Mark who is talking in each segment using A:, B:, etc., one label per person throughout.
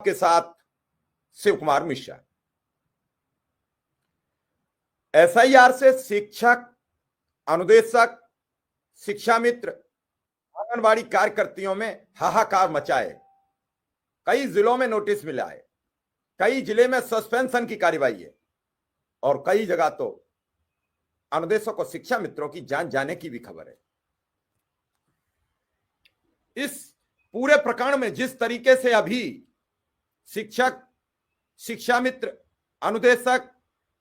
A: के साथ शिव कुमार मिश्रा। एसआईआर से शिक्षक, अनुदेशक, शिक्षा मित्र, आंगनबाड़ी कार्यकर्तियों में हाहाकार मचा है। कई जिलों में नोटिस मिला है, कई जिले में सस्पेंशन की कार्रवाई है और कई जगह तो अनुदेशक और शिक्षा मित्रों की जान जाने की भी खबर है। इस पूरे प्रकरण में जिस तरीके से अभी शिक्षक, शिक्षा मित्र, अनुदेशक,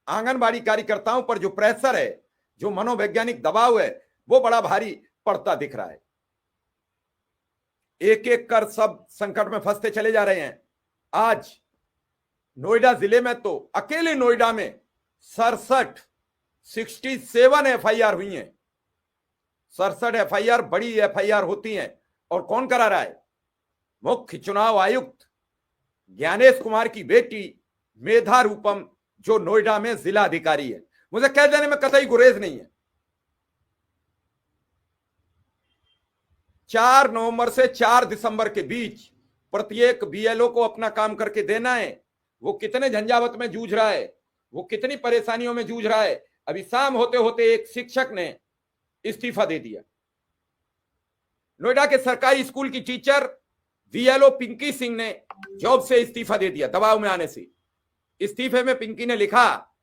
A: आंगनबाड़ी कार्यकर्ताओं पर जो प्रेशर है, जो मनोवैज्ञानिक दबाव है, वो बड़ा भारी पड़ता दिख रहा है। एक एक कर सब संकट में फंसते चले जा रहे हैं। आज नोएडा जिले में तो अकेले नोएडा में 67 एफआईआर हुई हैं। 67 एफआईआर बड़ी एफआईआर होती हैं। और कौन करा रहा है? मुख्य चुनाव आयुक्त ज्ञानेश कुमार की बेटी मेधा रूपम, जो नोएडा में जिला अधिकारी है। मुझे कह देने में कतई गुरेज नहीं है। 4 नवंबर से 4 दिसंबर के बीच प्रत्येक बीएलओ को अपना काम करके देना है। वो कितने झंझावत में जूझ रहा है, वो कितनी परेशानियों में जूझ रहा है। अभी शाम होते होते एक शिक्षक ने इस्तीफा दे दिया। नोएडा के सरकारी स्कूल की टीचर बीएलओ पिंकी सिंह ने जॉब से इस्तीफा दे दिया दबाव में आने से। इस्तीफे में पिंकी ने लिखा,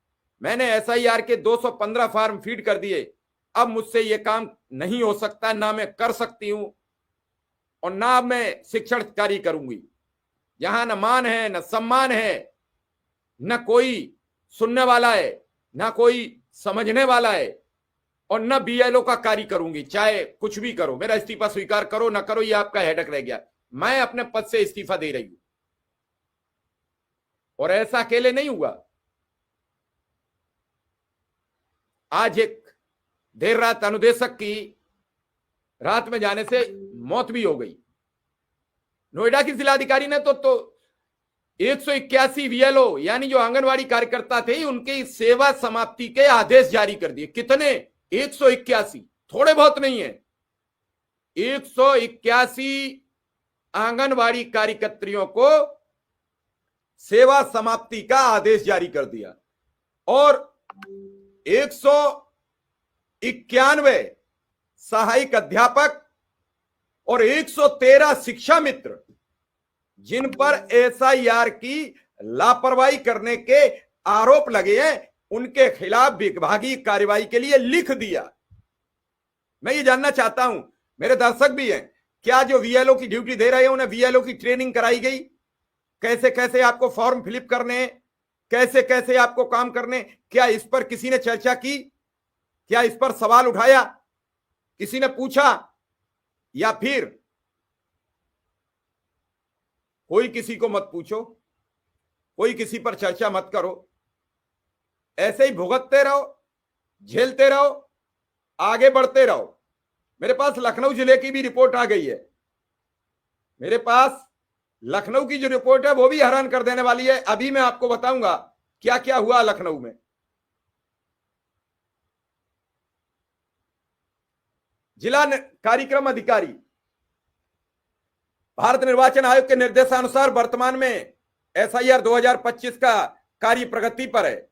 A: मैंने एसआईआर के 215 फॉर्म फीड कर दिए, अब मुझसे यह काम नहीं हो सकता, ना मैं कर सकती हूं और ना मैं शिक्षण कार्य करूंगी। यहां न मान है, न सम्मान है, न कोई सुनने वाला है, ना कोई समझने वाला है और न बीएलओ का कार्य करूंगी। चाहे कुछ भी करो, मेरा इस्तीफा स्वीकार करो ना करो, ये आपका हेडक रह गया। मैं अपने पद से इस्तीफा दे रही हूं। और ऐसा अकेले नहीं हुआ। आज एक देर रात अनुदेशक की रात में जाने से मौत भी हो गई। नोएडा की जिलाधिकारी ने तो 181 बीएलओ यानी जो आंगनवाड़ी कार्यकर्ता थे, उनकी सेवा समाप्ति के आदेश जारी कर दिए। कितने? 181, थोड़े बहुत नहीं है। 181 आंगनवाड़ी कार्यकर्तियों को सेवा समाप्ति का आदेश जारी कर दिया और 191 सहायक अध्यापक और 113 शिक्षा मित्र, जिन पर एसआईआर की लापरवाही करने के आरोप लगे हैं, उनके खिलाफ विभागीय कार्रवाई के लिए लिख दिया। मैं ये जानना चाहता हूं, मेरे दर्शक भी हैं, क्या जो वीएलओ की ड्यूटी दे रहे हैं उन्हें वीएलओ की ट्रेनिंग कराई गई? कैसे कैसे आपको फॉर्म फिलअप करने हैं, कैसे कैसे आपको काम करने? क्या इस पर किसी ने चर्चा की? क्या इस पर सवाल उठाया? किसी ने पूछा? या फिर कोई किसी को मत पूछो, कोई किसी पर चर्चा मत करो, ऐसे ही भुगतते रहो, झेलते रहो, आगे बढ़ते रहो। मेरे पास लखनऊ जिले की भी रिपोर्ट आ गई है। मेरे पास लखनऊ की जो रिपोर्ट है वो भी हैरान कर देने वाली है। अभी मैं आपको बताऊंगा क्या क्या हुआ लखनऊ में। जिला कार्यक्रम अधिकारी, भारत निर्वाचन आयोग के निर्देशानुसार वर्तमान में एसआईआर 2025 का कार्य प्रगति पर है।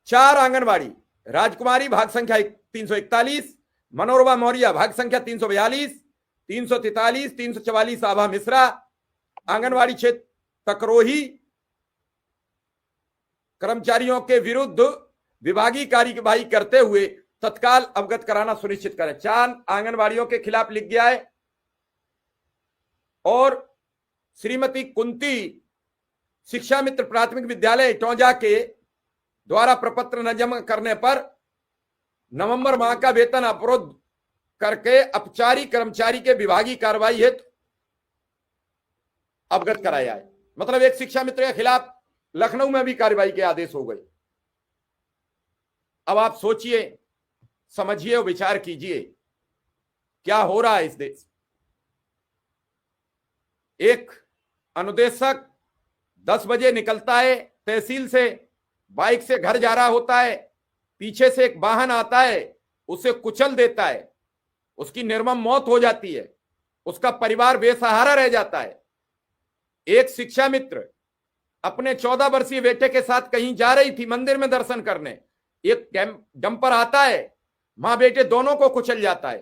A: 4 आंगनबाड़ी, राजकुमारी भाग संख्या 341, मनोरमा मौर्य भाग संख्या 342, 343, 344 आभा मिश्रा, आंगनबाड़ी क्षेत्र तकरोही, कर्मचारियों के विरुद्ध विभागीय कार्यवाही करते हुए तत्काल अवगत कराना सुनिश्चित करें। 4 आंगनबाड़ियों के खिलाफ लिख गया है और श्रीमती कुंती शिक्षा मित्र प्राथमिक विद्यालय इटौंजा के द्वारा प्रपत्र न जमा करने पर नवंबर माह का वेतन अवरोध करके अपचारी कर्मचारी के विभागीय कार्रवाई हेतु अवगत कराया है। मतलब एक शिक्षा मित्र के खिलाफ लखनऊ में भी कार्रवाई के आदेश हो गए। अब आप सोचिए, समझिए और विचार कीजिए क्या हो रहा है इस देश। एक अनुदेशक 10 बजे निकलता है तहसील से, बाइक से घर जा रहा होता है, पीछे से एक वाहन आता है, उसे कुचल देता है, उसकी निर्मम मौत हो जाती है। उसका परिवार बेसहारा रह जाता है। एक शिक्षा मित्र अपने 14 वर्षीय बेटे के साथ कहीं जा रही थी मंदिर में दर्शन करने, एक डंपर आता है, मां बेटे दोनों को कुचल जाता है।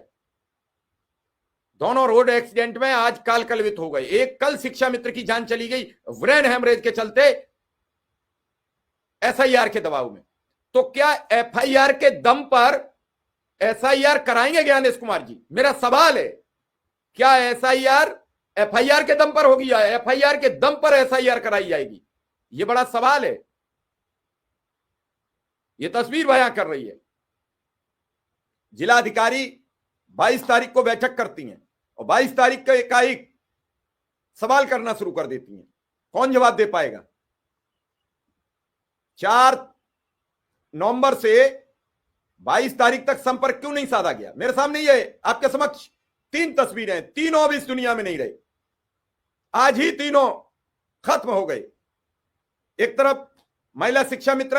A: दोनों रोड एक्सीडेंट में आज काल कलवित हो गए। एक कल शिक्षा मित्र की जान चली गई ब्रेन हेमरेज के चलते एसआईआर के दबाव में। तो क्या एफआईआर के दम पर एसआईआर कराएंगे ज्ञानेश कुमार जी? मेरा सवाल है, क्या एफआईआर के दम पर होगी या एफआईआर के दम पर एसआईआर कराई जाएगी? यह बड़ा सवाल है। यह तस्वीर बयां कर रही है। जिलाधिकारी 22 तारीख को बैठक करती हैं और 22 तारीख को एकाएक सवाल करना शुरू कर देती हैं। कौन जवाब दे पाएगा? 4 नवंबर से 22 तारीख तक संपर्क क्यों नहीं साधा गया? मेरे सामने ये आपके समक्ष 3 तस्वीरें, तीनों अब इस दुनिया में नहीं रहे। आज ही तीनों खत्म हो गए। एक तरफ महिला शिक्षा मित्र